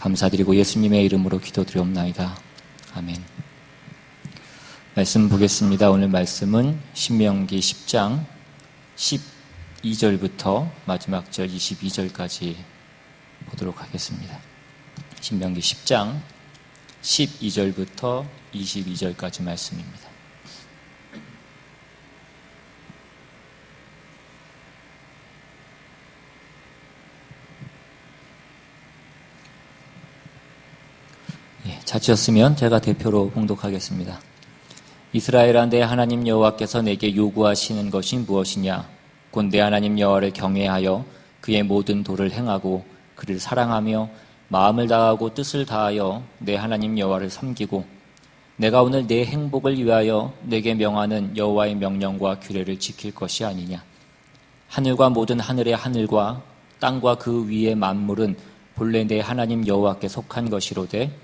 감사드리고 예수님의 이름으로 기도드리옵나이다. 아멘. 말씀 보겠습니다. 오늘 말씀은 신명기 10장 12절부터 마지막 절 22절까지 보도록 하겠습니다. 신명기 10장 12절부터 22절까지 말씀입니다. 자치였으면 제가 대표로 봉독하겠습니다. 이스라엘아, 내 하나님 여호와께서 내게 요구하시는 것이 무엇이냐? 곧 내 하나님 여호와를 경외하여 그의 모든 도를 행하고 그를 사랑하며 마음을 다하고 뜻을 다하여 내 하나님 여호와를 섬기고 내가 오늘 내 행복을 위하여 내게 명하는 여호와의 명령과 규례를 지킬 것이 아니냐? 하늘과 모든 하늘의 하늘과 땅과 그 위의 만물은 본래 내 하나님 여호와께 속한 것이로되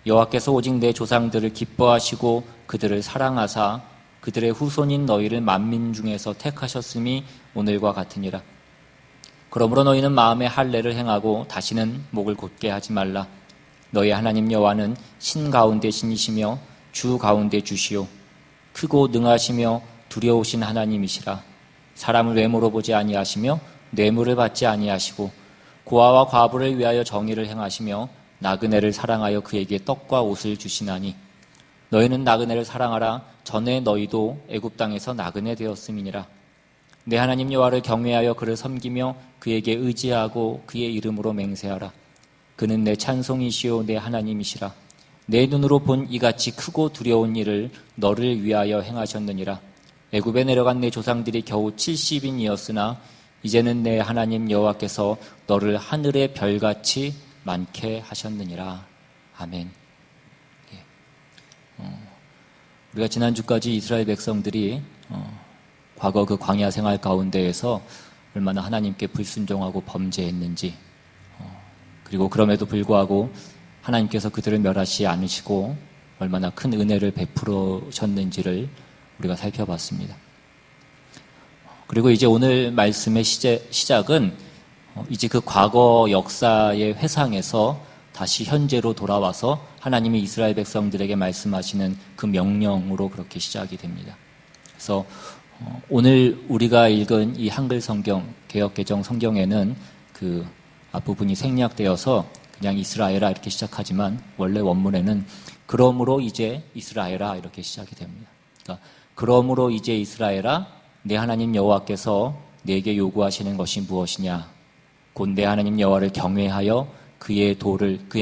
여호와께서 오직 내 조상들을 기뻐하시고 그들을 사랑하사 그들의 후손인 너희를 만민 중에서 택하셨음이 오늘과 같으니라. 그러므로 너희는 마음의 할례를 행하고 다시는 목을 곧게 하지 말라. 너희 하나님 여호와는 신 가운데 신이시며 주 가운데 주시요 크고 능하시며 두려우신 하나님이시라. 사람을 외모로 보지 아니하시며 뇌물을 받지 아니하시고 고아와 과부를 위하여 정의를 행하시며 나그네를 사랑하여 그에게 떡과 옷을 주시나니 너희는 나그네를 사랑하라. 전에 너희도 애굽 땅에서 나그네 되었음이니라. 내 하나님 여호와를 경외하여 그를 섬기며 그에게 의지하고 그의 이름으로 맹세하라. 그는 내 찬송이시오 내 하나님이시라. 내 눈으로 본 이같이 크고 두려운 일을 너를 위하여 행하셨느니라. 애굽에 내려간 내 조상들이 겨우 70인이었으나 이제는 내 하나님 여호와께서 너를 하늘의 별같이 많게 하셨느니라. 아멘. 우리가 지난주까지 이스라엘 백성들이 과거 그 광야 생활 가운데에서 얼마나 하나님께 불순종하고 범죄했는지, 그리고 그럼에도 불구하고 하나님께서 그들을 멸하시 않으시고 얼마나 큰 은혜를 베풀으셨는지를 우리가 살펴봤습니다. 그리고 이제 오늘 말씀의 시작은 이제 그 과거 역사의 회상에서 다시 현재로 돌아와서 하나님이 이스라엘 백성들에게 말씀하시는 그 명령으로 그렇게 시작이 됩니다. 그래서 오늘 우리가 읽은 이 한글 성경, 개역개정 성경에는 그 앞부분이 생략되어서 그냥 이스라엘아 이렇게 시작하지만 원래 원문에는 그러므로 이제 이스라엘아 이렇게 시작이 됩니다. 그러니까 그러므로 이제 이스라엘아, 내 하나님 여호와께서 내게 요구하시는 것이 무엇이냐? 곧 내 하나님 여호와를 경외하여 그의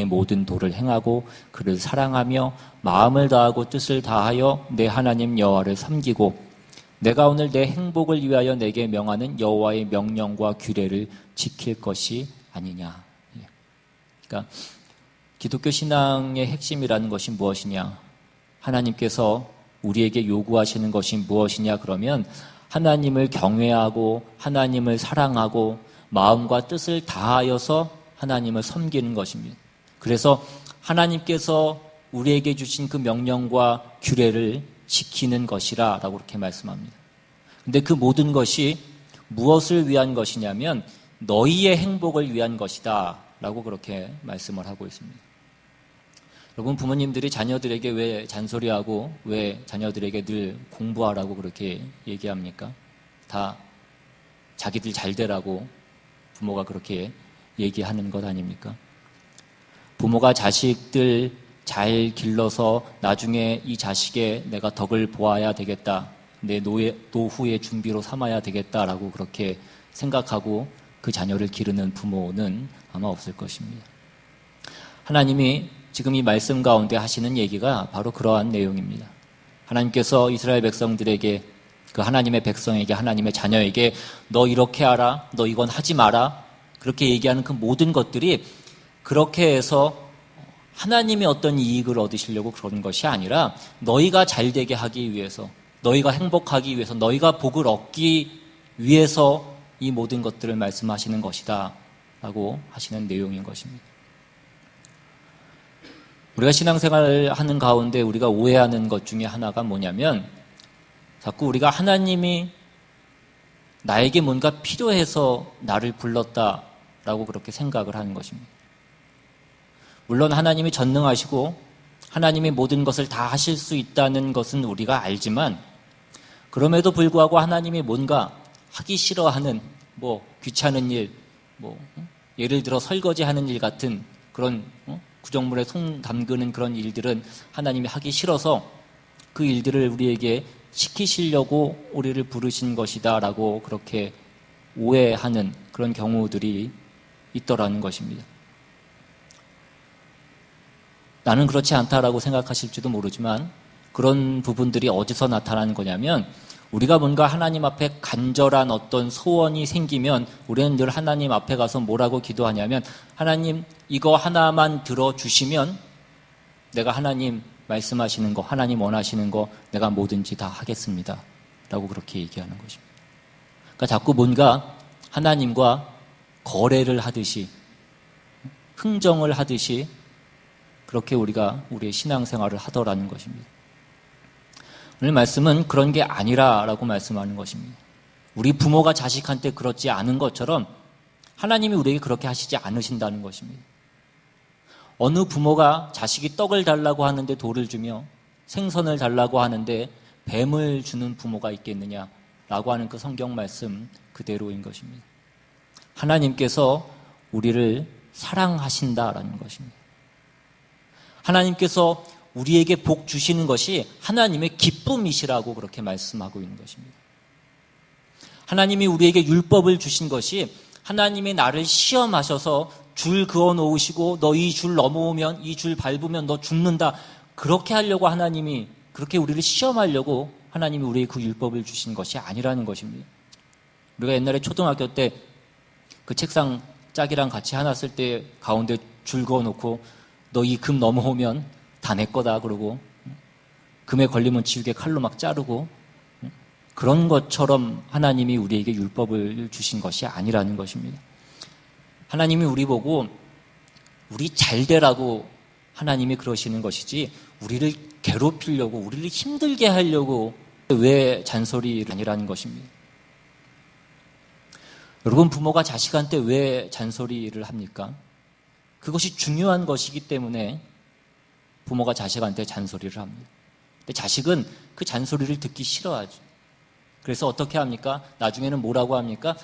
모든 도를 행하고 그를 사랑하며 마음을 다하고 뜻을 다하여 내 하나님 여호와를 섬기고 내가 오늘 내 행복을 위하여 내게 명하는 여호와의 명령과 규례를 지킬 것이 아니냐. 그러니까 기독교 신앙의 핵심이라는 것이 무엇이냐? 하나님께서 우리에게 요구하시는 것이 무엇이냐? 그러면 하나님을 경외하고 하나님을 사랑하고 마음과 뜻을 다하여서 하나님을 섬기는 것입니다. 그래서 하나님께서 우리에게 주신 그 명령과 규례를 지키는 것이라 라고 그렇게 말씀합니다. 근데 그 모든 것이 무엇을 위한 것이냐면 너희의 행복을 위한 것이다 라고 그렇게 말씀을 하고 있습니다. 여러분, 부모님들이 자녀들에게 왜 잔소리하고 왜 자녀들에게 늘 공부하라고 그렇게 얘기합니까? 다 자기들 잘 되라고 부모가 그렇게 얘기하는 것 아닙니까? 부모가 자식들 잘 길러서 나중에 이 자식의 내가 덕을 보아야 되겠다, 내 노후의 준비로 삼아야 되겠다라고 그렇게 생각하고 그 자녀를 기르는 부모는 아마 없을 것입니다. 하나님이 지금 이 말씀 가운데 하시는 얘기가 바로 그러한 내용입니다. 하나님께서 이스라엘 백성들에게, 그 하나님의 백성에게, 하나님의 자녀에게 너 이렇게 하라, 너 이건 하지 마라, 그렇게 얘기하는 그 모든 것들이 그렇게 해서 하나님의 어떤 이익을 얻으시려고 그런 것이 아니라 너희가 잘되게 하기 위해서, 너희가 행복하기 위해서, 너희가 복을 얻기 위해서 이 모든 것들을 말씀하시는 것이다 라고 하시는 내용인 것입니다. 우리가 신앙생활을 하는 가운데 우리가 오해하는 것 중에 하나가 뭐냐면 자꾸 우리가 하나님이 나에게 뭔가 필요해서 나를 불렀다라고 그렇게 생각을 하는 것입니다. 물론 하나님이 전능하시고 하나님이 모든 것을 다 하실 수 있다는 것은 우리가 알지만 그럼에도 불구하고 하나님이 뭔가 하기 싫어하는 귀찮은 일, 예를 들어 설거지하는 일 같은 그런 구정물에 손 담그는 그런 일들은 하나님이 하기 싫어서 그 일들을 우리에게 시키시려고 우리를 부르신 것이다라고 그렇게 오해하는 그런 경우들이 있더라는 것입니다. 나는 그렇지 않다라고 생각하실지도 모르지만 그런 부분들이 어디서 나타나는 거냐면 우리가 뭔가 하나님 앞에 간절한 어떤 소원이 생기면 우리는 늘 하나님 앞에 가서 뭐라고 기도하냐면 하나님 이거 하나만 들어주시면 내가 하나님 말씀하시는 거, 하나님 원하시는 거 내가 뭐든지 다 하겠습니다 라고 그렇게 얘기하는 것입니다. 그러니까 자꾸 뭔가 하나님과 거래를 하듯이 흥정을 하듯이 그렇게 우리가 우리의 신앙생활을 하더라는 것입니다. 오늘 말씀은 그런 게 아니라라고 말씀하는 것입니다. 우리 부모가 자식한테 그렇지 않은 것처럼 하나님이 우리에게 그렇게 하시지 않으신다는 것입니다. 어느 부모가 자식이 떡을 달라고 하는데 돌을 주며 생선을 달라고 하는데 뱀을 주는 부모가 있겠느냐라고 하는 그 성경 말씀 그대로인 것입니다. 하나님께서 우리를 사랑하신다라는 것입니다. 하나님께서 우리에게 복 주시는 것이 하나님의 기쁨이시라고 그렇게 말씀하고 있는 것입니다. 하나님이 우리에게 율법을 주신 것이 하나님이 나를 시험하셔서 줄 그어 놓으시고 너 이 줄 넘어오면 이 줄 밟으면 너 죽는다. 그렇게 하려고 하나님이 그렇게 우리를 시험하려고 하나님이 우리에게 그 율법을 주신 것이 아니라는 것입니다. 우리가 옛날에 초등학교 때 그 책상 짝이랑 같이 하나 쓸 때 가운데 줄 그어 놓고 너 이 금 넘어오면 다 내 거다 그러고 금에 걸리면 지우개 칼로 막 자르고 그런 것처럼 하나님이 우리에게 율법을 주신 것이 아니라는 것입니다. 하나님이 우리 보고 우리 잘 되라고 하나님이 그러시는 것이지 우리를 괴롭히려고 우리를 힘들게 하려고 왜 잔소리를 아니라는 것입니다. 여러분 부모가 자식한테 왜 잔소리를 합니까? 그것이 중요한 것이기 때문에 부모가 자식한테 잔소리를 합니다. 근데 자식은 그 잔소리를 듣기 싫어하죠. 그래서 어떻게 합니까? 나중에는 뭐라고 합니까?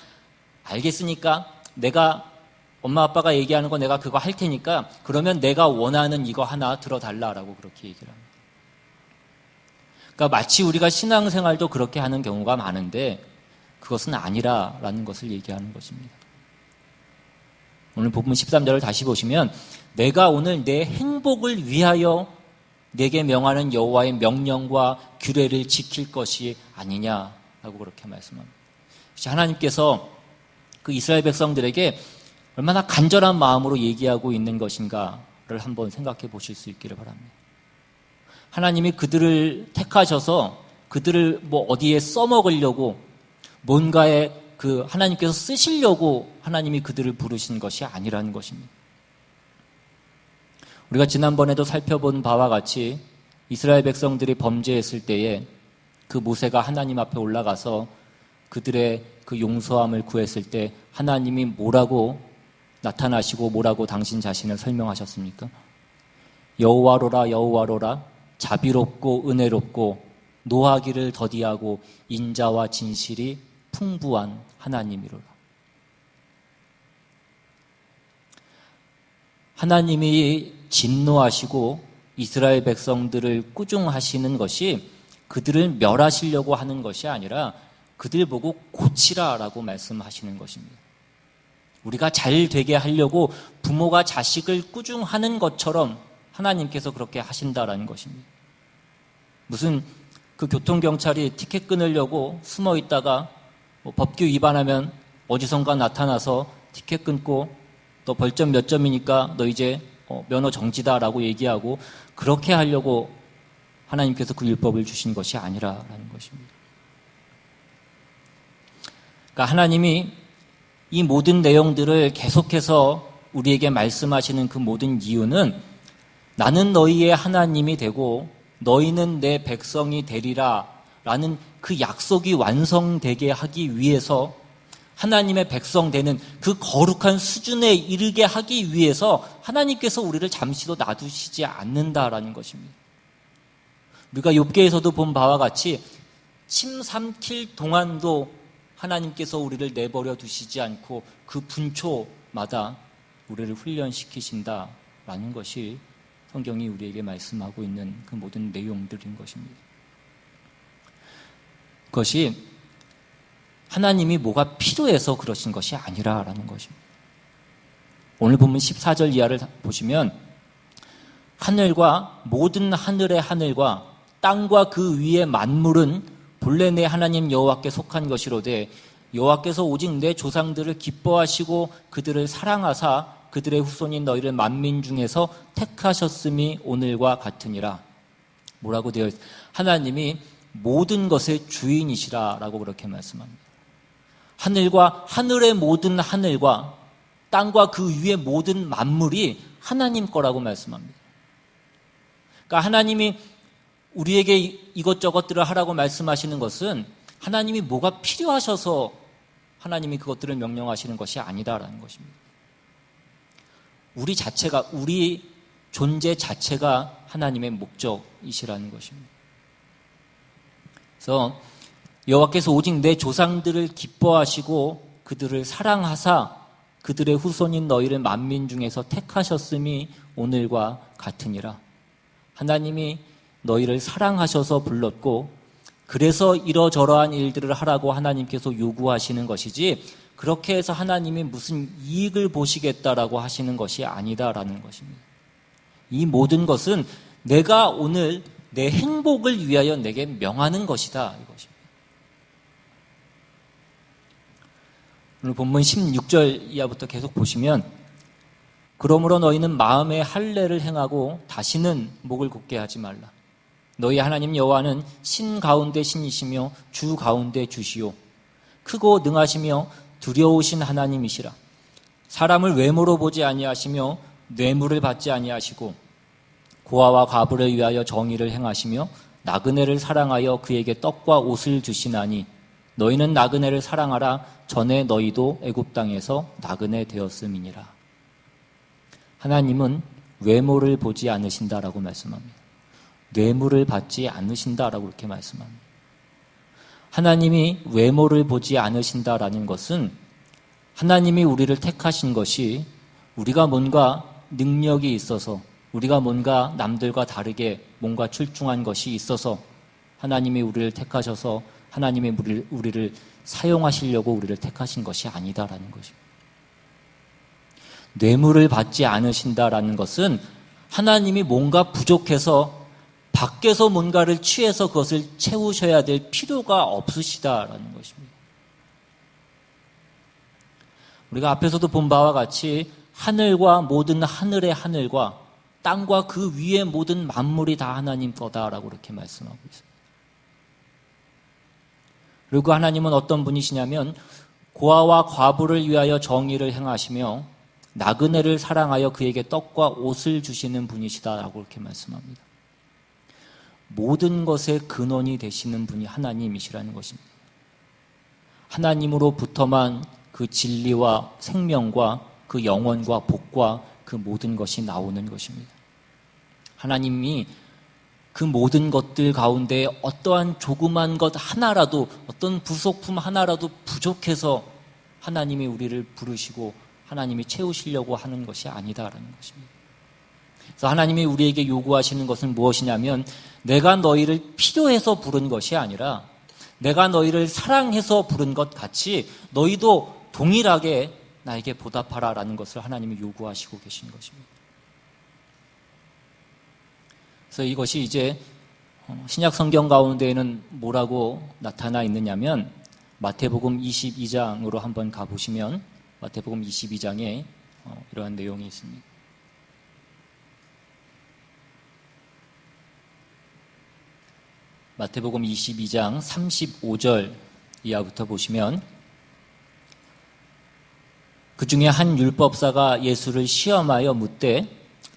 알겠으니까 내가 엄마 아빠가 얘기하는 거 내가 그거 할 테니까 그러면 내가 원하는 이거 하나 들어달라라고 그렇게 얘기를 합니다. 그러니까 마치 우리가 신앙생활도 그렇게 하는 경우가 많은데 그것은 아니라라는 것을 얘기하는 것입니다. 오늘 본문 13절을 다시 보시면 내가 오늘 내 행복을 위하여 내게 명하는 여호와의 명령과 규례를 지킬 것이 아니냐라고 그렇게 말씀합니다. 하나님께서 그 이스라엘 백성들에게 얼마나 간절한 마음으로 얘기하고 있는 것인가를 한번 생각해 보실 수 있기를 바랍니다. 하나님이 그들을 택하셔서 그들을 어디에 써먹으려고 뭔가에 그 하나님께서 쓰시려고 하나님이 그들을 부르신 것이 아니라는 것입니다. 우리가 지난번에도 살펴본 바와 같이 이스라엘 백성들이 범죄했을 때에 그 모세가 하나님 앞에 올라가서 그들의 그 용서함을 구했을 때 하나님이 뭐라고 나타나시고 뭐라고 당신 자신을 설명하셨습니까? 여호와로라 여호와로라 자비롭고 은혜롭고 노하기를 더디하고 인자와 진실이 풍부한 하나님이로라. 하나님이 진노하시고 이스라엘 백성들을 꾸중하시는 것이 그들을 멸하시려고 하는 것이 아니라 그들 보고 고치라라고 말씀하시는 것입니다. 우리가 잘 되게 하려고 부모가 자식을 꾸중하는 것처럼 하나님께서 그렇게 하신다라는 것입니다. 무슨 그 교통경찰이 티켓 끊으려고 숨어 있다가 법규 위반하면 어디선가 나타나서 티켓 끊고 너 벌점 몇 점이니까 너 이제 면허 정지다라고 얘기하고 그렇게 하려고 하나님께서 그 율법을 주신 것이 아니라라는 것입니다. 그러니까 하나님이 이 모든 내용들을 계속해서 우리에게 말씀하시는 그 모든 이유는 나는 너희의 하나님이 되고 너희는 내 백성이 되리라 라는 그 약속이 완성되게 하기 위해서 하나님의 백성 되는 그 거룩한 수준에 이르게 하기 위해서 하나님께서 우리를 잠시도 놔두시지 않는다라는 것입니다. 우리가 욥기에서도 본 바와 같이 침 삼킬 동안도 하나님께서 우리를 내버려 두시지 않고 그 분초마다 우리를 훈련시키신다라는 것이 성경이 우리에게 말씀하고 있는 그 모든 내용들인 것입니다. 그것이 하나님이 뭐가 필요해서 그러신 것이 아니라라는 것입니다. 오늘 본문 14절 이하를 보시면 하늘과 모든 하늘의 하늘과 땅과 그 위의 만물은 본래 내 하나님 여호와께 속한 것이로되 여호와께서 오직 내 조상들을 기뻐하시고 그들을 사랑하사 그들의 후손인 너희를 만민 중에서 택하셨음이 오늘과 같으니라. 뭐라고 되어 있어요? 하나님이 모든 것의 주인이시라라고 그렇게 말씀합니다. 하늘과 하늘의 모든 하늘과 땅과 그 위의 모든 만물이 하나님 거라고 말씀합니다. 그러니까 하나님이 우리에게 이것저것들을 하라고 말씀하시는 것은 하나님이 뭐가 필요하셔서 하나님이 그것들을 명령하시는 것이 아니다라는 것입니다. 우리 자체가, 우리 존재 자체가 하나님의 목적이시라는 것입니다. 그래서 여호와께서 오직 내 조상들을 기뻐하시고 그들을 사랑하사 그들의 후손인 너희를 만민 중에서 택하셨음이 오늘과 같으니라. 하나님이 너희를 사랑하셔서 불렀고 그래서 이러저러한 일들을 하라고 하나님께서 요구하시는 것이지 그렇게 해서 하나님이 무슨 이익을 보시겠다라고 하시는 것이 아니다라는 것입니다. 이 모든 것은 내가 오늘 내 행복을 위하여 내게 명하는 것이다 이것입니다. 오늘 본문 16절 이하부터 계속 보시면 그러므로 너희는 마음에 할례를 행하고 다시는 목을 굳게 하지 말라. 너희 하나님 여호와는 신 가운데 신이시며 주 가운데 주시오. 크고 능하시며 두려우신 하나님이시라. 사람을 외모로 보지 아니하시며 뇌물을 받지 아니하시고 고아와 과부를 위하여 정의를 행하시며 나그네를 사랑하여 그에게 떡과 옷을 주시나니 너희는 나그네를 사랑하라. 전에 너희도 애굽 땅에서 나그네 되었음이니라. 하나님은 외모를 보지 않으신다라고 말씀합니다. 뇌물을 받지 않으신다라고 그렇게 말씀합니다. 하나님이 외모를 보지 않으신다라는 것은 하나님이 우리를 택하신 것이 우리가 뭔가 능력이 있어서 우리가 뭔가 남들과 다르게 뭔가 출중한 것이 있어서 하나님이 우리를 택하셔서 하나님이 우리를 사용하시려고 우리를 택하신 것이 아니다라는 것입니다. 뇌물을 받지 않으신다라는 것은 하나님이 뭔가 부족해서 밖에서 뭔가를 취해서 그것을 채우셔야 될 필요가 없으시다라는 것입니다. 우리가 앞에서도 본 바와 같이 하늘과 모든 하늘의 하늘과 땅과 그 위의 모든 만물이 다 하나님 거다라고 그렇게 말씀하고 있습니다. 그리고 하나님은 어떤 분이시냐면 고아와 과부를 위하여 정의를 행하시며 나그네를 사랑하여 그에게 떡과 옷을 주시는 분이시다라고 그렇게 말씀합니다. 모든 것의 근원이 되시는 분이 하나님이시라는 것입니다. 하나님으로부터만 그 진리와 생명과 그 영원과 복과 그 모든 것이 나오는 것입니다. 하나님이 그 모든 것들 가운데 어떠한 조그만 것 하나라도 어떤 부속품 하나라도 부족해서 하나님이 우리를 부르시고 하나님이 채우시려고 하는 것이 아니다라는 것입니다. 그래서 하나님이 우리에게 요구하시는 것은 무엇이냐면 내가 너희를 필요해서 부른 것이 아니라 내가 너희를 사랑해서 부른 것 같이 너희도 동일하게 나에게 보답하라라는 것을 하나님이 요구하시고 계신 것입니다. 그래서 이것이 이제 신약 성경 가운데에는 뭐라고 나타나 있느냐면 마태복음 22장으로 한번 가보시면 마태복음 22장에 이러한 내용이 있습니다. 마태복음 22장 35절 이하부터 보시면 그 중에 한 율법사가 예수를 시험하여 묻되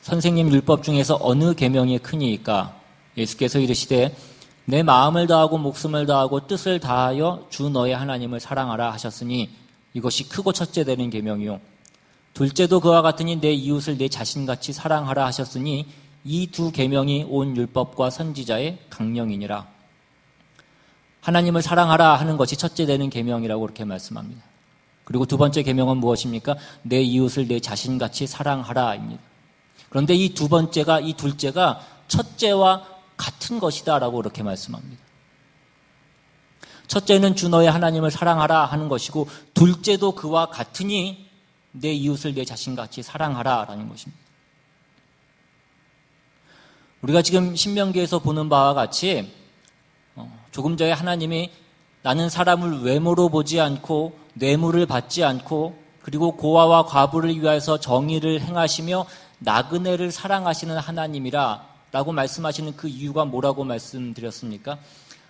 선생님 율법 중에서 어느 계명이 크니이까? 예수께서 이르시되 내 마음을 다하고 목숨을 다하고 뜻을 다하여 주 너의 하나님을 사랑하라 하셨으니 이것이 크고 첫째 되는 계명이요 둘째도 그와 같으니 내 이웃을 내 자신같이 사랑하라 하셨으니 이 두 계명이 온 율법과 선지자의 강령이니라. 하나님을 사랑하라 하는 것이 첫째 되는 계명이라고 그렇게 말씀합니다. 그리고 두 번째 계명은 무엇입니까? 내 이웃을 내 자신같이 사랑하라입니다. 그런데 이 두 번째가, 이 둘째가 첫째와 같은 것이다라고 그렇게 말씀합니다. 첫째는 주 너의 하나님을 사랑하라 하는 것이고 둘째도 그와 같으니 내 이웃을 내 자신같이 사랑하라라는 것입니다. 우리가 지금 신명기에서 보는 바와 같이 조금 전에 하나님이 나는 사람을 외모로 보지 않고 뇌물을 받지 않고 그리고 고아와 과부를 위하여서 정의를 행하시며 나그네를 사랑하시는 하나님이라 라고 말씀하시는 그 이유가 뭐라고 말씀드렸습니까?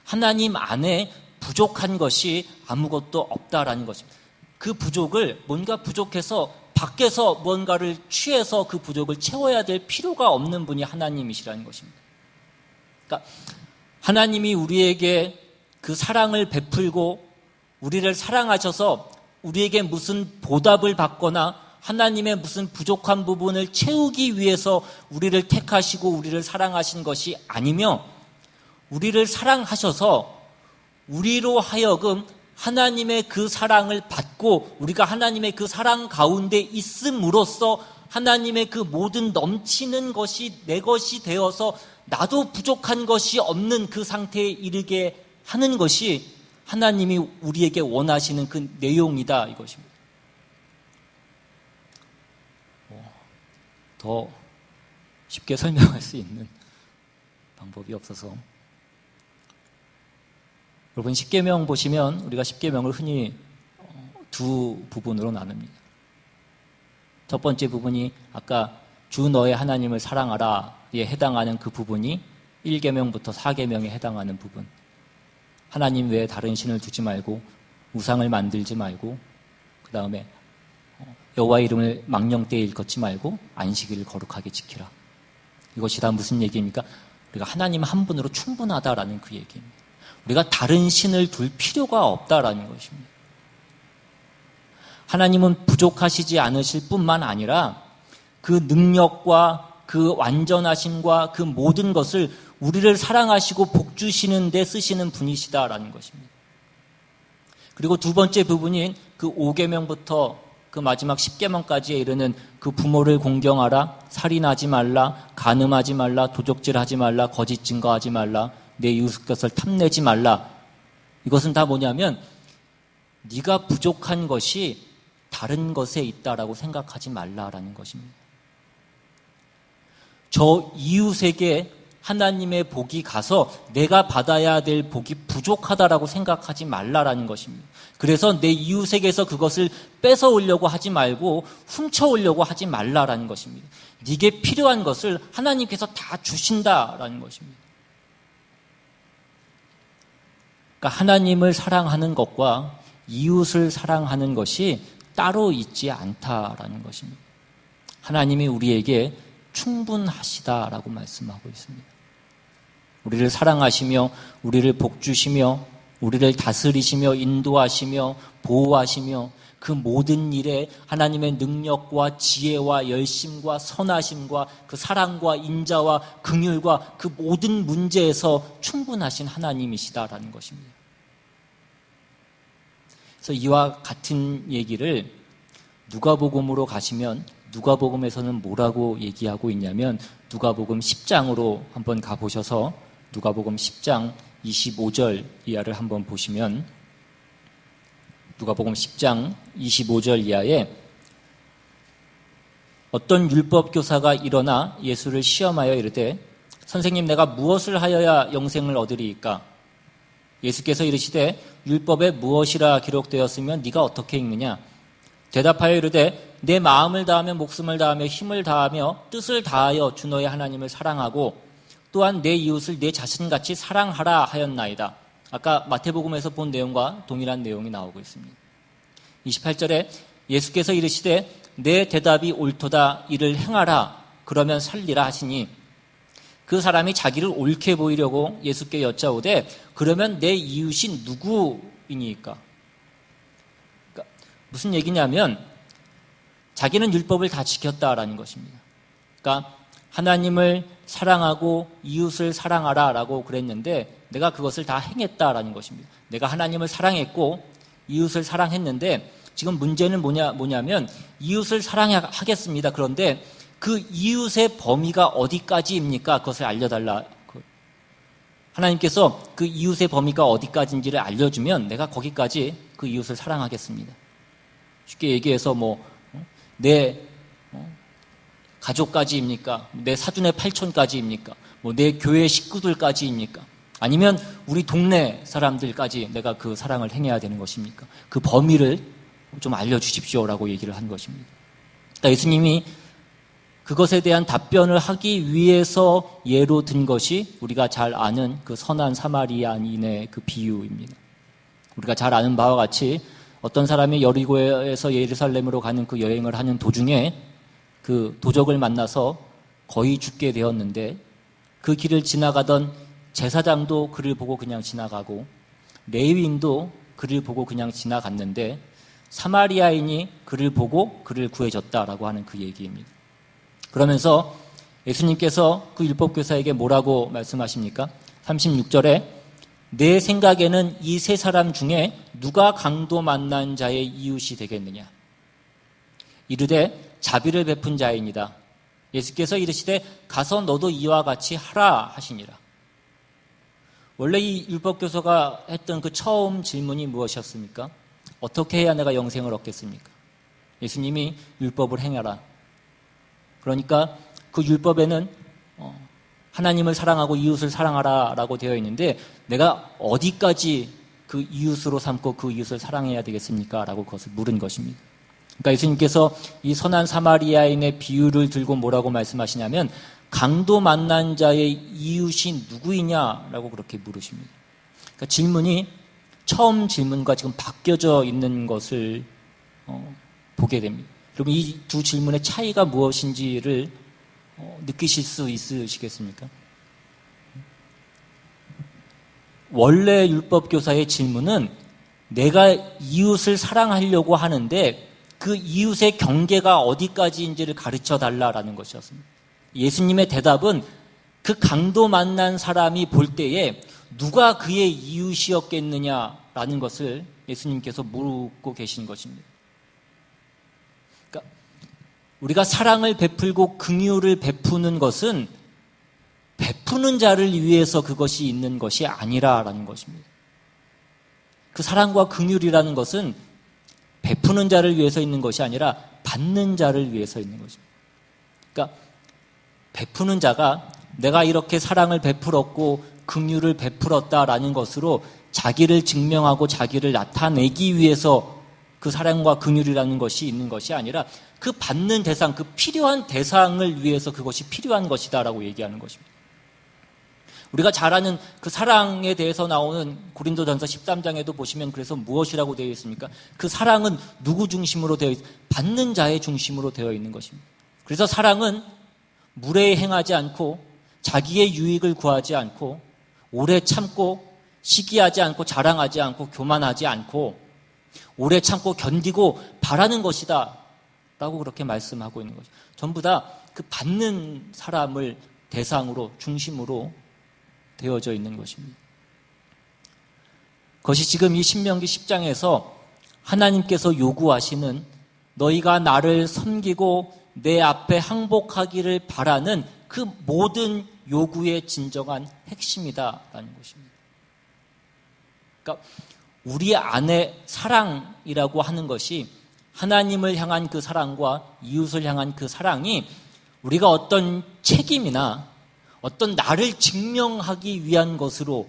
하나님 안에 부족한 것이 아무것도 없다라는 것입니다. 그 부족을 뭔가 부족해서 밖에서 뭔가를 취해서 그 부족을 채워야 될 필요가 없는 분이 하나님이시라는 것입니다. 그러니까 하나님이 우리에게 그 사랑을 베풀고 우리를 사랑하셔서 우리에게 무슨 보답을 받거나 하나님의 무슨 부족한 부분을 채우기 위해서 우리를 택하시고 우리를 사랑하신 것이 아니며 우리를 사랑하셔서 우리로 하여금 하나님의 그 사랑을 받고 우리가 하나님의 그 사랑 가운데 있음으로써 하나님의 그 모든 넘치는 것이 내 것이 되어서 나도 부족한 것이 없는 그 상태에 이르게 하는 것이 하나님이 우리에게 원하시는 그 내용이다 이것입니다. 더 쉽게 설명할 수 있는 방법이 없어서 여러분 십계명 보시면 우리가 십계명을 흔히 두 부분으로 나눕니다. 첫 번째 부분이 아까 주 너의 하나님을 사랑하라에 해당하는 그 부분이 1계명부터 4계명에 해당하는 부분. 하나님 외에 다른 신을 두지 말고 우상을 만들지 말고 그 다음에 여호와 이름을 망령되이 일컫지 말고 안식일을 거룩하게 지키라. 이것이 다 무슨 얘기입니까? 우리가 하나님 한 분으로 충분하다라는 그 얘기입니다. 우리가 다른 신을 둘 필요가 없다라는 것입니다. 하나님은 부족하시지 않으실 뿐만 아니라 그 능력과 그 완전하심과 그 모든 것을 우리를 사랑하시고 복주시는 데 쓰시는 분이시다라는 것입니다. 그리고 두 번째 부분인 그 5계명부터 그 마지막 10계명까지에 이르는 그 부모를 공경하라, 살인하지 말라, 간음하지 말라, 도적질하지 말라, 거짓 증거하지 말라, 내 이웃 것을 탐내지 말라. 이것은 다 뭐냐면 네가 부족한 것이 다른 것에 있다라고 생각하지 말라라는 것입니다. 저 이웃에게 하나님의 복이 가서 내가 받아야 될 복이 부족하다라고 생각하지 말라라는 것입니다. 그래서 내 이웃에게서 그것을 뺏어오려고 하지 말고 훔쳐오려고 하지 말라라는 것입니다. 네게 필요한 것을 하나님께서 다 주신다라는 것입니다. 그러니까 하나님을 사랑하는 것과 이웃을 사랑하는 것이 따로 있지 않다라는 것입니다. 하나님이 우리에게 충분하시다라고 말씀하고 있습니다. 우리를 사랑하시며 우리를 복주시며 우리를 다스리시며 인도하시며 보호하시며 그 모든 일에 하나님의 능력과 지혜와 열심과 선하심과 그 사랑과 인자와 긍휼과 그 모든 문제에서 충분하신 하나님이시다라는 것입니다. 그래서 이와 같은 얘기를 누가복음으로 가시면 누가복음에서는 뭐라고 얘기하고 있냐면 누가복음 10장으로 한번 가보셔서 누가복음 10장 25절 이하를 한번 보시면 누가복음 10장 25절 이하에 어떤 율법교사가 일어나 예수를 시험하여 이르되 선생님 내가 무엇을 하여야 영생을 얻으리이까? 예수께서 이르시되 율법에 무엇이라 기록되었으면 네가 어떻게 읽느냐? 대답하여 이르되 내 마음을 다하며 목숨을 다하며 힘을 다하며 뜻을 다하여 주 너의 하나님을 사랑하고 또한 내 이웃을 내 자신같이 사랑하라 하였나이다. 아까 마태복음에서 본 내용과 동일한 내용이 나오고 있습니다. 28절에 예수께서 이르시되 내 대답이 옳도다 이를 행하라 그러면 살리라 하시니 그 사람이 자기를 옳게 보이려고 예수께 여짜오되 그러면 내 이웃이 누구이니까? 그러니까 무슨 얘기냐면 자기는 율법을 다 지켰다라는 것입니다. 그러니까 하나님을 사랑하고 이웃을 사랑하라라고 그랬는데 내가 그것을 다 행했다라는 것입니다. 내가 하나님을 사랑했고 이웃을 사랑했는데 지금 문제는 뭐냐면 이웃을 사랑하겠습니다. 그런데 그 이웃의 범위가 어디까지입니까? 그것을 알려달라. 하나님께서 그 이웃의 범위가 어디까지인지를 알려주면 내가 거기까지 그 이웃을 사랑하겠습니다. 쉽게 얘기해서 내 가족까지입니까? 내 사돈의 팔촌까지입니까? 내 교회 식구들까지입니까? 아니면 우리 동네 사람들까지 내가 그 사랑을 행해야 되는 것입니까? 그 범위를 좀 알려주십시오라고 얘기를 한 것입니다. 그러니까 예수님이 그것에 대한 답변을 하기 위해서 예로 든 것이 우리가 잘 아는 그 선한 사마리아인의 그 비유입니다. 우리가 잘 아는 바와 같이 어떤 사람이 여리고에서 예루살렘으로 가는 그 여행을 하는 도중에 그 도적을 만나서 거의 죽게 되었는데 그 길을 지나가던 제사장도 그를 보고 그냥 지나가고 레위인도 그를 보고 그냥 지나갔는데 사마리아인이 그를 보고 그를 구해줬다라고 하는 그 얘기입니다. 그러면서 예수님께서 그 율법교사에게 뭐라고 말씀하십니까? 36절에 내 생각에는 이 세 사람 중에 누가 강도 만난 자의 이웃이 되겠느냐? 이르되 자비를 베푼 자이니라. 예수께서 이르시되 가서 너도 이와 같이 하라 하시니라. 원래 이 율법교사가 했던 그 처음 질문이 무엇이었습니까? 어떻게 해야 내가 영생을 얻겠습니까? 예수님이 율법을 행하라. 그러니까 그 율법에는 하나님을 사랑하고 이웃을 사랑하라 라고 되어 있는데 내가 어디까지 그 이웃으로 삼고 그 이웃을 사랑해야 되겠습니까? 라고 그것을 물은 것입니다. 그러니까 예수님께서 이 선한 사마리아인의 비유를 들고 뭐라고 말씀하시냐면 강도 만난 자의 이웃이 누구이냐라고 그렇게 물으십니다. 그러니까 질문이 처음 질문과 지금 바뀌어져 있는 것을 보게 됩니다. 그럼 이 두 질문의 차이가 무엇인지를 느끼실 수 있으시겠습니까? 원래 율법교사의 질문은 내가 이웃을 사랑하려고 하는데 그 이웃의 경계가 어디까지인지를 가르쳐 달라라는 것이었습니다. 예수님의 대답은 그 강도 만난 사람이 볼 때에 누가 그의 이웃이었겠느냐라는 것을 예수님께서 묻고 계신 것입니다. 그러니까 우리가 사랑을 베풀고 긍휼을 베푸는 것은 베푸는 자를 위해서 그것이 있는 것이 아니라라는 것입니다. 그 사랑과 긍휼이라는 것은 베푸는 자를 위해서 있는 것이 아니라 받는 자를 위해서 있는 것입니다. 그러니까 베푸는 자가 내가 이렇게 사랑을 베풀었고 긍휼을 베풀었다라는 것으로 자기를 증명하고 자기를 나타내기 위해서 그 사랑과 긍휼이라는 것이 있는 것이 아니라 그 받는 대상, 그 필요한 대상을 위해서 그것이 필요한 것이다라고 얘기하는 것입니다. 우리가 잘 아는 그 사랑에 대해서 나오는 고린도전서 13장에도 보시면 그래서 무엇이라고 되어 있습니까? 그 사랑은 누구 중심으로 되어 있습니까? 받는 자의 중심으로 되어 있는 것입니다. 그래서 사랑은 무례에 행하지 않고 자기의 유익을 구하지 않고 오래 참고 시기하지 않고 자랑하지 않고 교만하지 않고 오래 참고 견디고 바라는 것이다 라고 그렇게 말씀하고 있는 것이죠. 전부 다 그 받는 사람을 대상으로 중심으로 되어져 있는 것입니다. 그것이 지금 이 신명기 10장에서 하나님께서 요구하시는 너희가 나를 섬기고 내 앞에 항복하기를 바라는 그 모든 요구의 진정한 핵심이다라는 것입니다. 그러니까 우리 안에 사랑이라고 하는 것이 하나님을 향한 그 사랑과 이웃을 향한 그 사랑이 우리가 어떤 책임이나 어떤 나를 증명하기 위한 것으로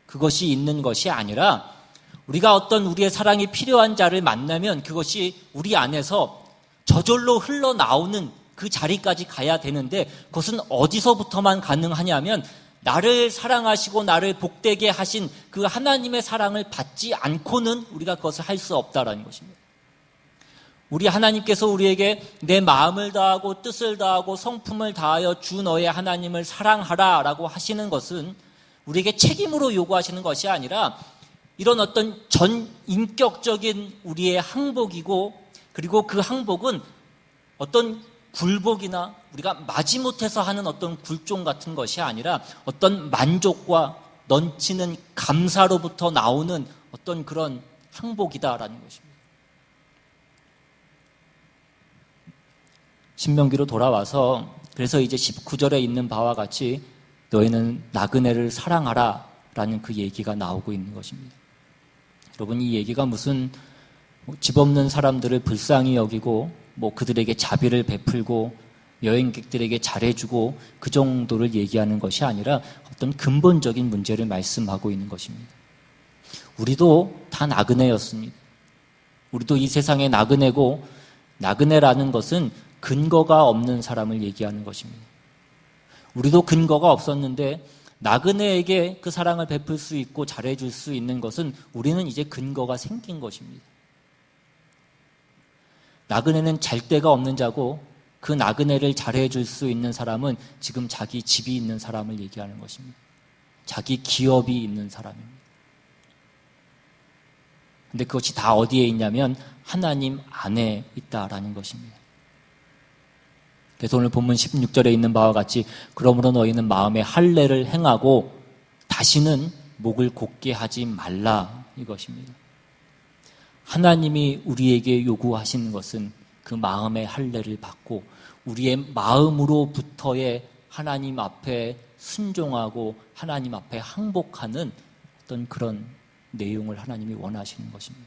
그것이 있는 것이 아니라 우리가 어떤 우리의 사랑이 필요한 자를 만나면 그것이 우리 안에서 저절로 흘러나오는 그 자리까지 가야 되는데 그것은 어디서부터만 가능하냐면 나를 사랑하시고 나를 복되게 하신 그 하나님의 사랑을 받지 않고는 우리가 그것을 할 수 없다라는 것입니다. 우리 하나님께서 우리에게 내 마음을 다하고 뜻을 다하고 성품을 다하여 주 너의 하나님을 사랑하라 라고 하시는 것은 우리에게 책임으로 요구하시는 것이 아니라 이런 어떤 전 인격적인 우리의 항복이고, 그리고 그 항복은 어떤 굴복이나 우리가 마지못해서 하는 어떤 굴종 같은 것이 아니라 어떤 만족과 넘치는 감사로부터 나오는 어떤 그런 항복이다라는 것입니다. 신명기로 돌아와서 그래서 이제 19절에 있는 바와 같이 너희는 나그네를 사랑하라 라는 그 얘기가 나오고 있는 것입니다. 여러분, 이 얘기가 무슨 집 없는 사람들을 불쌍히 여기고 그들에게 자비를 베풀고 여행객들에게 잘해주고 그 정도를 얘기하는 것이 아니라 어떤 근본적인 문제를 말씀하고 있는 것입니다. 우리도 다 나그네였습니다. 우리도 이 세상에 나그네고, 나그네라는 것은 근거가 없는 사람을 얘기하는 것입니다. 우리도 근거가 없었는데 나그네에게 그 사랑을 베풀 수 있고 잘해줄 수 있는 것은 우리는 이제 근거가 생긴 것입니다. 나그네는 잘 데가 없는 자고, 그 나그네를 잘해줄 수 있는 사람은 지금 자기 집이 있는 사람을 얘기하는 것입니다. 자기 기업이 있는 사람입니다. 근데 그것이 다 어디에 있냐면 하나님 안에 있다라는 것입니다. 그래서 오늘 본문 16절에 있는 바와 같이 그러므로 너희는 마음에 할례를 행하고 다시는 목을 곧게 하지 말라, 이것입니다. 하나님이 우리에게 요구하시는 것은 그 마음의 할례를 받고 우리의 마음으로부터의 하나님 앞에 순종하고 하나님 앞에 항복하는 어떤 그런 내용을 하나님이 원하시는 것입니다.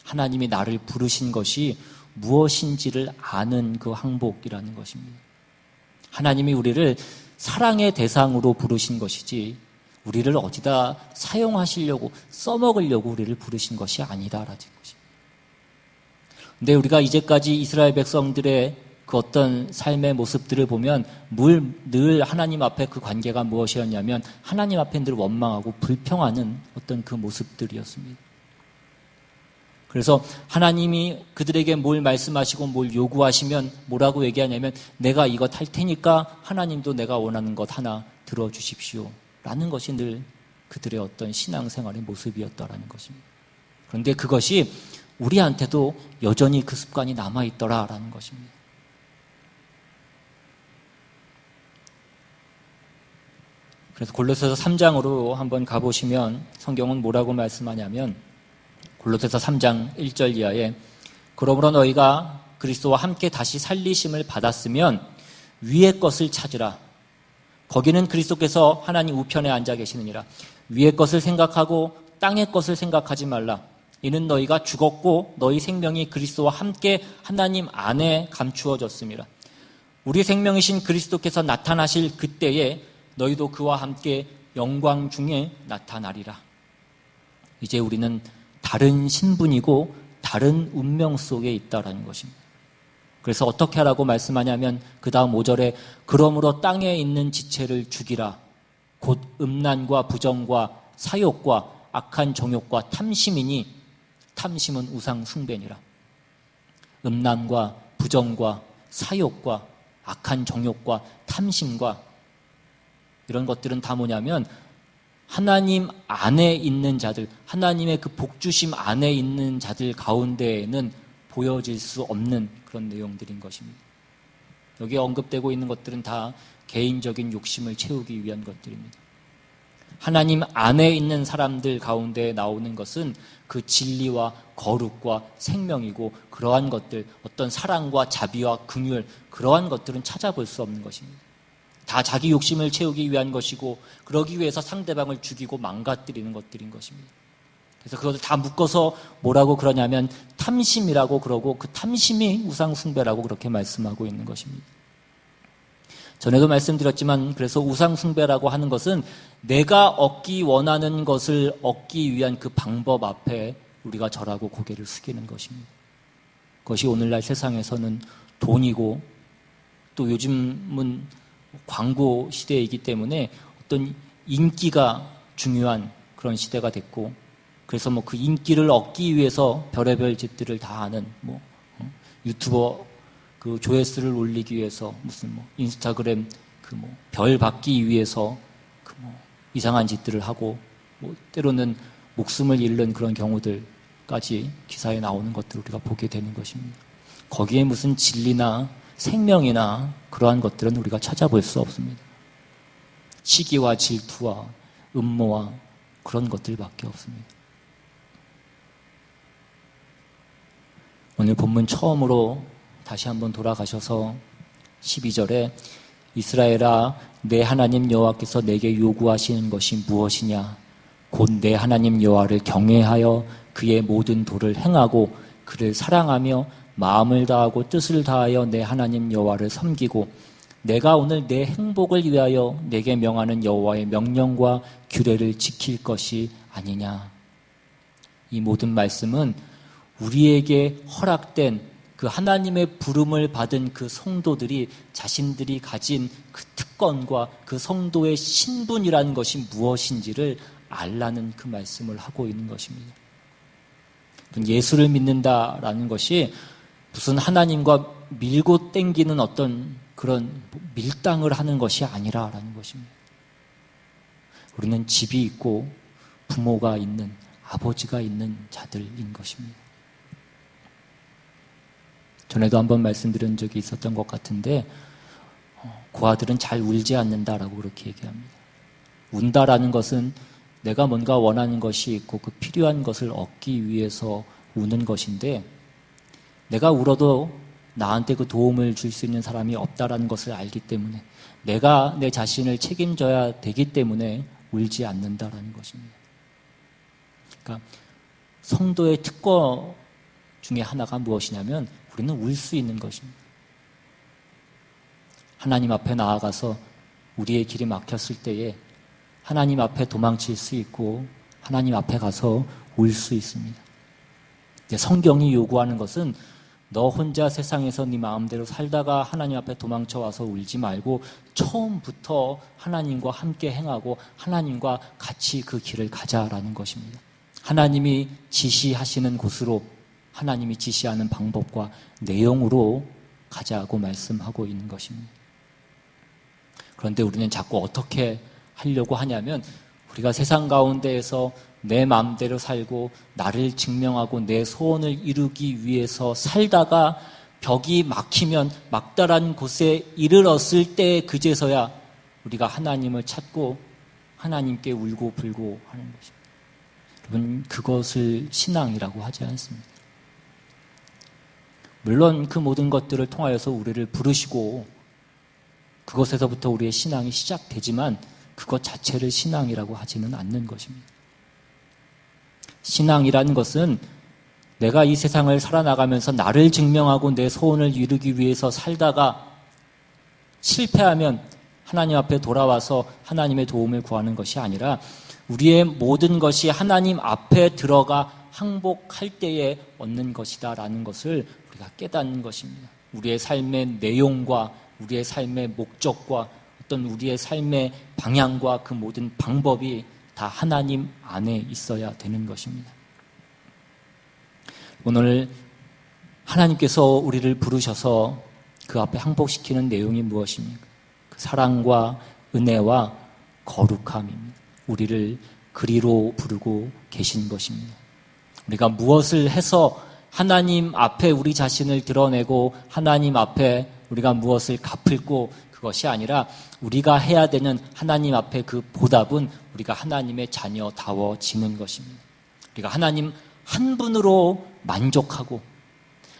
하나님이 나를 부르신 것이 무엇인지를 아는 그 항복이라는 것입니다. 하나님이 우리를 사랑의 대상으로 부르신 것이지 우리를 어디다 사용하시려고, 써먹으려고 우리를 부르신 것이 아니다라는 것입니다. 근데 우리가 이제까지 이스라엘 백성들의 그 어떤 삶의 모습들을 보면 늘 하나님 앞에 그 관계가 무엇이었냐면 하나님 앞에 늘 원망하고 불평하는 어떤 그 모습들이었습니다. 그래서 하나님이 그들에게 뭘 말씀하시고 뭘 요구하시면 뭐라고 얘기하냐면 내가 이것 할 테니까 하나님도 내가 원하는 것 하나 들어주십시오 라는 것이 늘 그들의 어떤 신앙생활의 모습이었다라는 것입니다. 그런데 그것이 우리한테도 여전히 그 습관이 남아있더라라는 것입니다. 그래서 골로새서 3장으로 한번 가보시면 성경은 뭐라고 말씀하냐면 골로새서 3장 1절 이하에 그러므로 너희가 그리스도와 함께 다시 살리심을 받았으면 위의 것을 찾으라. 거기는 그리스도께서 하나님 우편에 앉아 계시느니라. 위의 것을 생각하고 땅의 것을 생각하지 말라. 이는 너희가 죽었고 너희 생명이 그리스도와 함께 하나님 안에 감추어졌음이라. 우리 생명이신 그리스도께서 나타나실 그때에 너희도 그와 함께 영광 중에 나타나리라. 이제 우리는 다른 신분이고 다른 운명 속에 있다라는 것입니다. 그래서 어떻게 하라고 말씀하냐면 그 다음 5절에 그러므로 땅에 있는 지체를 죽이라. 곧 음란과 부정과 사욕과 악한 정욕과 탐심이니 탐심은 우상 숭배니라. 음란과 부정과 사욕과 악한 정욕과 탐심과 이런 것들은 다 뭐냐면 하나님 안에 있는 자들, 하나님의 그 복주심 안에 있는 자들 가운데에는 보여질 수 없는 그런 내용들인 것입니다. 여기에 언급되고 있는 것들은 다 개인적인 욕심을 채우기 위한 것들입니다. 하나님 안에 있는 사람들 가운데 나오는 것은 그 진리와 거룩과 생명이고 그러한 것들, 어떤 사랑과 자비와 긍휼, 그러한 것들은 찾아볼 수 없는 것입니다. 다 자기 욕심을 채우기 위한 것이고 그러기 위해서 상대방을 죽이고 망가뜨리는 것들인 것입니다. 그래서 그것을 다 묶어서 뭐라고 그러냐면 탐심이라고 그러고 그 탐심이 우상 숭배라고 그렇게 말씀하고 있는 것입니다. 전에도 말씀드렸지만 그래서 우상 숭배라고 하는 것은 내가 얻기 원하는 것을 얻기 위한 그 방법 앞에 우리가 절하고 고개를 숙이는 것입니다. 그것이 오늘날 세상에서는 돈이고 또 요즘은 광고 시대이기 때문에 어떤 인기가 중요한 그런 시대가 됐고 그래서 그 인기를 얻기 위해서 별의별 짓들을 다 하는 유튜버 그 조회수를 올리기 위해서 무슨 인스타그램 별 받기 위해서 이상한 짓들을 하고 때로는 목숨을 잃는 그런 경우들까지 기사에 나오는 것들을 우리가 보게 되는 것입니다. 거기에 무슨 진리나 생명이나 그러한 것들은 우리가 찾아볼 수 없습니다. 시기와 질투와 음모와 그런 것들밖에 없습니다. 오늘 본문 처음으로 다시 한번 돌아가셔서 12절에 이스라엘아 내 하나님 여호와께서 내게 요구하시는 것이 무엇이냐 곧 내 하나님 여호와를 경외하여 그의 모든 도를 행하고 그를 사랑하며 마음을 다하고 뜻을 다하여 내 하나님 여호와를 섬기고 내가 오늘 내 행복을 위하여 내게 명하는 여호와의 명령과 규례를 지킬 것이 아니냐. 이 모든 말씀은 우리에게 허락된 그 하나님의 부름을 받은 그 성도들이 자신들이 가진 그 특권과 그 성도의 신분이라는 것이 무엇인지를 알라는 그 말씀을 하고 있는 것입니다. 예수를 믿는다라는 것이 무슨 하나님과 밀고 땡기는 어떤 그런 밀당을 하는 것이 아니라라는 것입니다. 우리는 집이 있고 부모가 있는 아버지가 있는 자들인 것입니다. 전에도 한번 말씀드린 적이 있었던 것 같은데 그 아들은 잘 울지 않는다라고 그렇게 얘기합니다. 운다라는 것은 내가 뭔가 원하는 것이 있고 그 필요한 것을 얻기 위해서 우는 것인데 내가 울어도 나한테 그 도움을 줄 수 있는 사람이 없다라는 것을 알기 때문에 내가 내 자신을 책임져야 되기 때문에 울지 않는다라는 것입니다. 그러니까 성도의 특권 중에 하나가 무엇이냐면 우리는 울 수 있는 것입니다. 하나님 앞에 나아가서 우리의 길이 막혔을 때에 하나님 앞에 도망칠 수 있고 하나님 앞에 가서 울 수 있습니다. 성경이 요구하는 것은 너 혼자 세상에서 네 마음대로 살다가 하나님 앞에 도망쳐와서 울지 말고 처음부터 하나님과 함께 행하고 하나님과 같이 그 길을 가자라는 것입니다. 하나님이 지시하시는 곳으로 하나님이 지시하는 방법과 내용으로 가자고 말씀하고 있는 것입니다. 그런데 우리는 자꾸 어떻게 하려고 하냐면 우리가 세상 가운데에서 내 마음대로 살고 나를 증명하고 내 소원을 이루기 위해서 살다가 벽이 막히면 막다른 곳에 이르렀을 때 그제서야 우리가 하나님을 찾고 하나님께 울고 불고 하는 것입니다. 여러분, 그것을 신앙이라고 하지 않습니다. 물론 그 모든 것들을 통하여서 우리를 부르시고 그것에서부터 우리의 신앙이 시작되지만 그것 자체를 신앙이라고 하지는 않는 것입니다. 신앙이라는 것은 내가 이 세상을 살아나가면서 나를 증명하고 내 소원을 이루기 위해서 살다가 실패하면 하나님 앞에 돌아와서 하나님의 도움을 구하는 것이 아니라 우리의 모든 것이 하나님 앞에 들어가 항복할 때에 얻는 것이다라는 것을 우리가 깨닫는 것입니다. 우리의 삶의 내용과 우리의 삶의 목적과 어떤 우리의 삶의 방향과 그 모든 방법이 다 하나님 안에 있어야 되는 것입니다. 오늘 하나님께서 우리를 부르셔서 그 앞에 항복시키는 내용이 무엇입니까? 그 사랑과 은혜와 거룩함입니다. 우리를 그리로 부르고 계신 것입니다. 우리가 무엇을 해서 하나님 앞에 우리 자신을 드러내고 하나님 앞에 우리가 무엇을 갚을고 그것이 아니라 우리가 해야 되는 하나님 앞에 그 보답은 우리가 하나님의 자녀다워지는 것입니다. 우리가 하나님 한 분으로 만족하고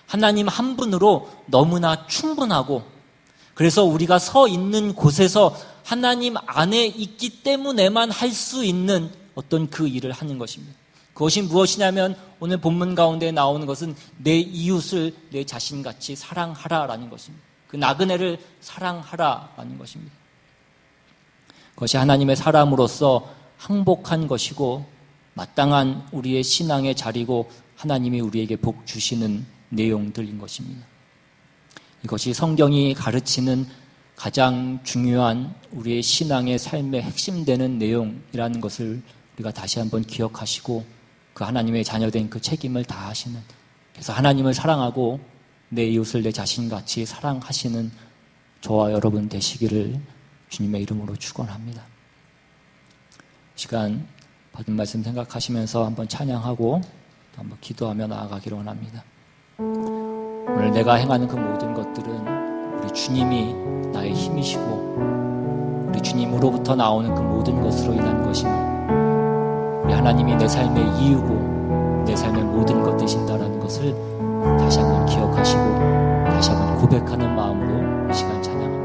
하나님 한 분으로 너무나 충분하고 그래서 우리가 서 있는 곳에서 하나님 안에 있기 때문에만 할 수 있는 어떤 그 일을 하는 것입니다. 그것이 무엇이냐면 오늘 본문 가운데 나오는 것은 내 이웃을 내 자신같이 사랑하라라는 것입니다. 그 나그네를 사랑하라라는 것입니다. 그것이 하나님의 사람으로서 항복한 것이고 마땅한 우리의 신앙의 자리고 하나님이 우리에게 복 주시는 내용들인 것입니다. 이것이 성경이 가르치는 가장 중요한 우리의 신앙의 삶의 핵심되는 내용이라는 것을 우리가 다시 한번 기억하시고 그 하나님의 자녀된 그 책임을 다하시는 그래서 하나님을 사랑하고 내 이웃을 내 자신같이 사랑하시는 저와 여러분 되시기를 주님의 이름으로 축원합니다. 시간 받은 말씀 생각하시면서 한번 찬양하고 또 한번 기도하며 나아가기를 원합니다. 오늘 내가 행하는 그 모든 것들은 우리 주님이 나의 힘이시고 우리 주님으로부터 나오는 그 모든 것으로 인한 것임을, 우리 하나님이 내 삶의 이유고 내 삶의 모든 것 되신다라는 것을 다시 한번 기억하시고 다시 한번 고백하는 마음으로 이 시간 찬양합니다.